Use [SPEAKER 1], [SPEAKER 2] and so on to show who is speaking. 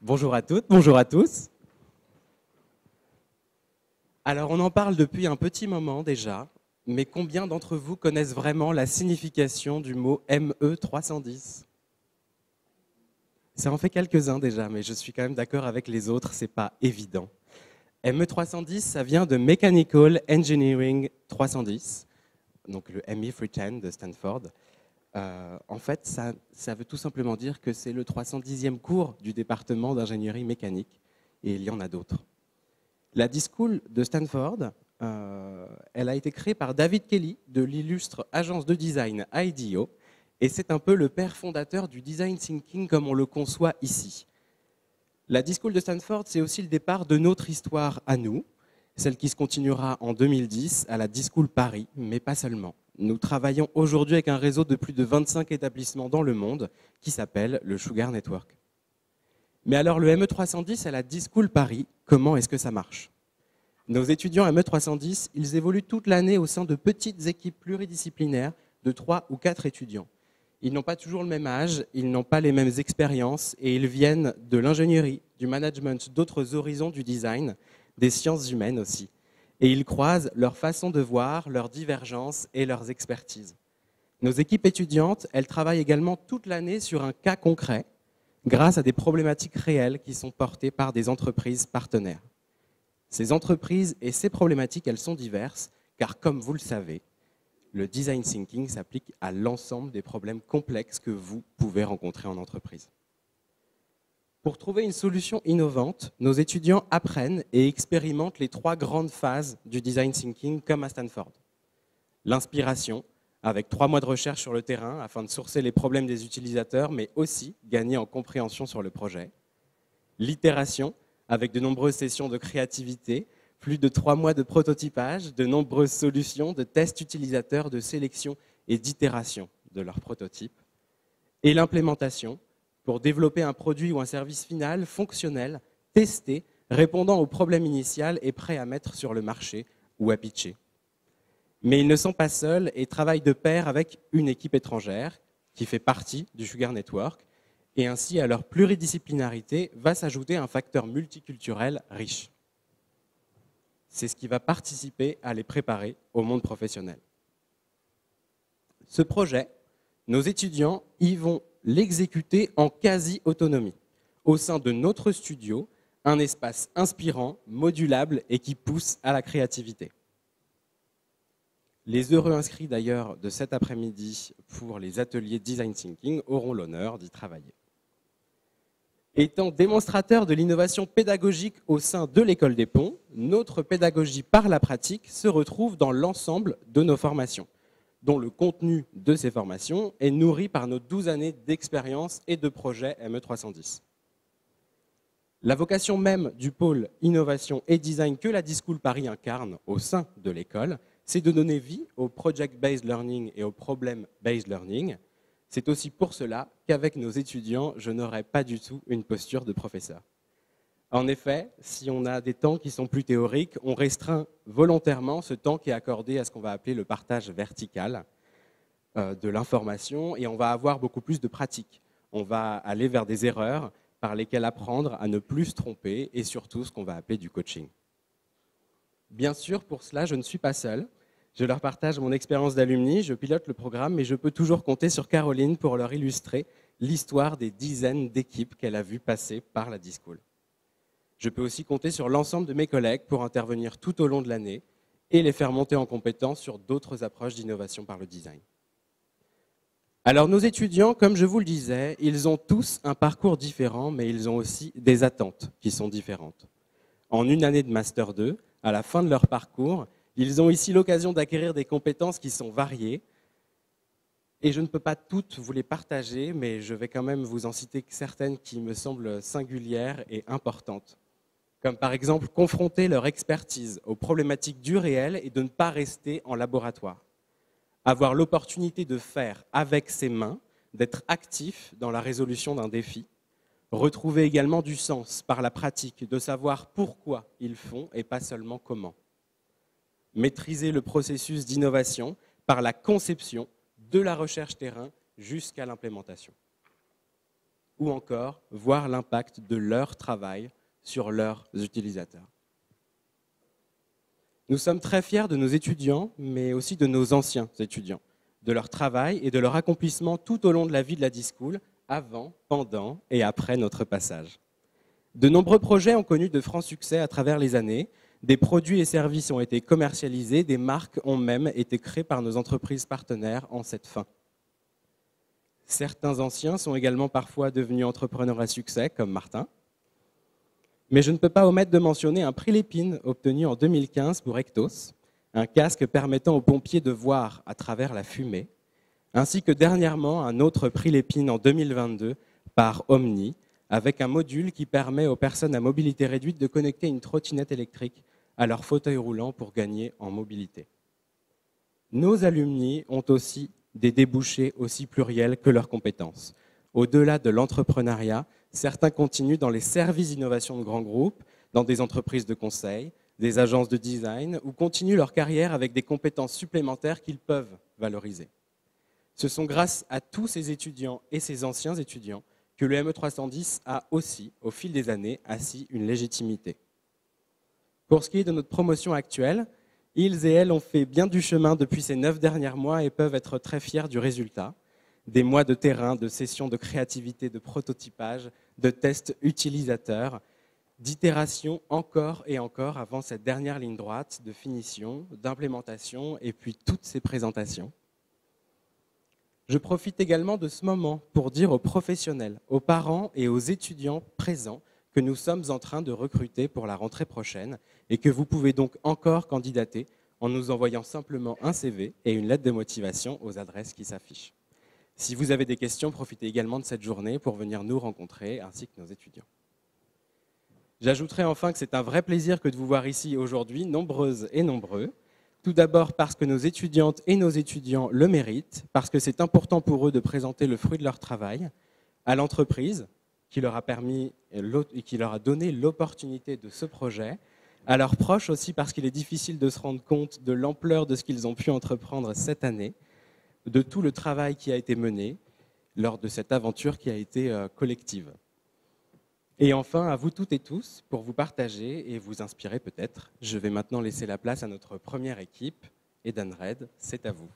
[SPEAKER 1] Bonjour à toutes, bonjour à tous. Alors on en parle depuis un petit moment déjà, mais combien d'entre vous connaissent vraiment la signification du mot ME310? Ça en fait quelques-uns déjà, mais je suis quand même d'accord avec les autres, c'est pas évident. ME310, ça vient de Mechanical Engineering 310, donc le ME 310 de Stanford. En fait, ça veut tout simplement dire que c'est le 310e cours du département d'ingénierie mécanique, et il y en a d'autres. La D-School de Stanford, elle a été créée par David Kelly de l'illustre agence de design IDEO, et c'est un peu le père fondateur du design thinking comme on le conçoit ici. La D-School de Stanford, c'est aussi le départ de notre histoire à nous, celle qui se continuera en 2010 à la D-School Paris, mais pas seulement. Nous travaillons aujourd'hui avec un réseau de plus de 25 établissements dans le monde qui s'appelle le Sugar Network. Mais alors le ME310 à la D-School Paris, comment est-ce que ça marche? Nos étudiants ME310, ils évoluent toute l'année au sein de petites équipes pluridisciplinaires de 3 ou 4 étudiants. Ils n'ont pas toujours le même âge, ils n'ont pas les mêmes expériences et ils viennent de l'ingénierie, du management, d'autres horizons du design, des sciences humaines aussi. Et ils croisent leur façon de voir, leurs divergences et leurs expertises. Nos équipes étudiantes, elles travaillent également toute l'année sur un cas concret, grâce à des problématiques réelles qui sont portées par des entreprises partenaires. Ces entreprises et ces problématiques, elles sont diverses, car comme vous le savez, le design thinking s'applique à l'ensemble des problèmes complexes que vous pouvez rencontrer en entreprise. Pour trouver une solution innovante, nos étudiants apprennent et expérimentent les 3 grandes phases du design thinking comme à Stanford. L'inspiration, avec 3 mois de recherche sur le terrain afin de sourcer les problèmes des utilisateurs, mais aussi gagner en compréhension sur le projet. L'itération, avec de nombreuses sessions de créativité, plus de 3 mois de prototypage, de nombreuses solutions, de tests utilisateurs, de sélection et d'itération de leurs prototypes. Et l'implémentation, pour développer un produit ou un service final fonctionnel, testé, répondant au problème initial et prêt à mettre sur le marché ou à pitcher. Mais ils ne sont pas seuls et travaillent de pair avec une équipe étrangère qui fait partie du Sugar Network, et ainsi à leur pluridisciplinarité va s'ajouter un facteur multiculturel riche. C'est ce qui va participer à les préparer au monde professionnel. Ce projet, nos étudiants y vont l'exécuter en quasi-autonomie, au sein de notre studio, un espace inspirant, modulable et qui pousse à la créativité. Les heureux inscrits d'ailleurs de cet après-midi pour les ateliers Design Thinking auront l'honneur d'y travailler. Étant démonstrateur de l'innovation pédagogique au sein de l'École des Ponts, notre pédagogie par la pratique se retrouve dans l'ensemble de nos formations, dont le contenu de ces formations est nourri par nos 12 années d'expérience et de projets ME310. La vocation même du pôle Innovation et Design que la D-School Paris incarne au sein de l'école, c'est de donner vie au Project-Based Learning et au Problem-Based Learning. C'est aussi pour cela qu'avec nos étudiants, je n'aurai pas du tout une posture de professeur. En effet, si on a des temps qui sont plus théoriques, on restreint volontairement ce temps qui est accordé à ce qu'on va appeler le partage vertical de l'information et on va avoir beaucoup plus de pratique. On va aller vers des erreurs par lesquelles apprendre à ne plus se tromper et surtout ce qu'on va appeler du coaching. Bien sûr, pour cela, je ne suis pas seul. Je leur partage mon expérience d'alumni, je pilote le programme, mais je peux toujours compter sur Caroline pour leur illustrer l'histoire des dizaines d'équipes qu'elle a vues passer par la D-School. Je peux aussi compter sur l'ensemble de mes collègues pour intervenir tout au long de l'année et les faire monter en compétence sur d'autres approches d'innovation par le design. Alors nos étudiants, comme je vous le disais, ils ont tous un parcours différent, mais ils ont aussi des attentes qui sont différentes. En une année de Master 2, à la fin de leur parcours, ils ont ici l'occasion d'acquérir des compétences qui sont variées. Et je ne peux pas toutes vous les partager, mais je vais quand même vous en citer certaines qui me semblent singulières et importantes. Comme par exemple confronter leur expertise aux problématiques du réel et de ne pas rester en laboratoire. Avoir l'opportunité de faire avec ses mains, d'être actif dans la résolution d'un défi. Retrouver également du sens par la pratique, de savoir pourquoi ils font et pas seulement comment. Maîtriser le processus d'innovation par la conception, de la recherche terrain jusqu'à l'implémentation. ou encore voir l'impact de leur travail sur leurs utilisateurs. Nous sommes très fiers de nos étudiants, mais aussi de nos anciens étudiants, de leur travail et de leur accomplissement tout au long de la vie de la D-School, avant, pendant et après notre passage. De nombreux projets ont connu de francs succès à travers les années. Des produits et services ont été commercialisés, des marques ont même été créées par nos entreprises partenaires en cette fin. Certains anciens sont également parfois devenus entrepreneurs à succès, comme Martin. Mais je ne peux pas omettre de mentionner un prix Lépine obtenu en 2015 pour Ectos, un casque permettant aux pompiers de voir à travers la fumée, ainsi que dernièrement un autre prix Lépine en 2022 par Omni, avec un module qui permet aux personnes à mobilité réduite de connecter une trottinette électrique à leur fauteuil roulant pour gagner en mobilité. Nos alumni ont aussi des débouchés aussi pluriels que leurs compétences. Au-delà de l'entrepreneuriat, certains continuent dans les services d'innovation de grands groupes, dans des entreprises de conseil, des agences de design, ou continuent leur carrière avec des compétences supplémentaires qu'ils peuvent valoriser. Ce sont grâce à tous ces étudiants et ces anciens étudiants que le ME310 a aussi, au fil des années, assis une légitimité. Pour ce qui est de notre promotion actuelle, ils et elles ont fait bien du chemin depuis ces 9 derniers mois et peuvent être très fiers du résultat. Des mois de terrain, de sessions de créativité, de prototypage, de tests utilisateurs, d'itération encore et encore avant cette dernière ligne droite de finition, d'implémentation et puis toutes ces présentations. Je profite également de ce moment pour dire aux professionnels, aux parents et aux étudiants présents que nous sommes en train de recruter pour la rentrée prochaine et que vous pouvez donc encore candidater en nous envoyant simplement un CV et une lettre de motivation aux adresses qui s'affichent. Si vous avez des questions, profitez également de cette journée pour venir nous rencontrer ainsi que nos étudiants. J'ajouterai enfin que c'est un vrai plaisir que de vous voir ici aujourd'hui, nombreuses et nombreux. Tout d'abord parce que nos étudiantes et nos étudiants le méritent, parce que c'est important pour eux de présenter le fruit de leur travail à l'entreprise qui leur a permis et qui leur a donné l'opportunité de ce projet, à leurs proches aussi parce qu'il est difficile de se rendre compte de l'ampleur de ce qu'ils ont pu entreprendre cette année, de tout le travail qui a été mené lors de cette aventure qui a été collective. Et enfin, à vous toutes et tous, pour vous partager et vous inspirer peut-être, je vais maintenant laisser la place à notre première équipe. Edenred, c'est à vous.